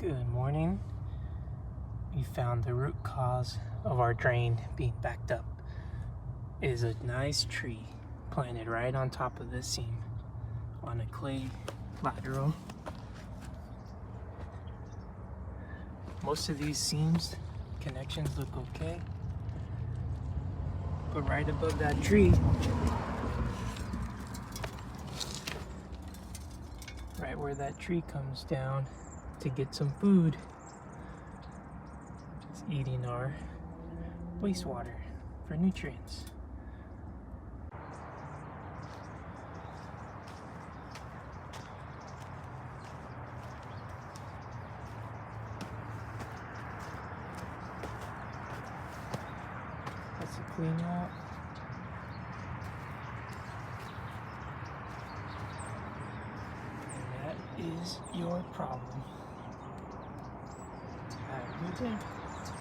Good morning. We found the root cause of our drain being backed up. It is a nice tree planted right on top of this seam on a clay lateral. Most of these seams connections look okay, but right above that tree, right where that tree comes down to get some food, it's eating our wastewater for nutrients. That's a clean out. And that is your problem. Have a good day.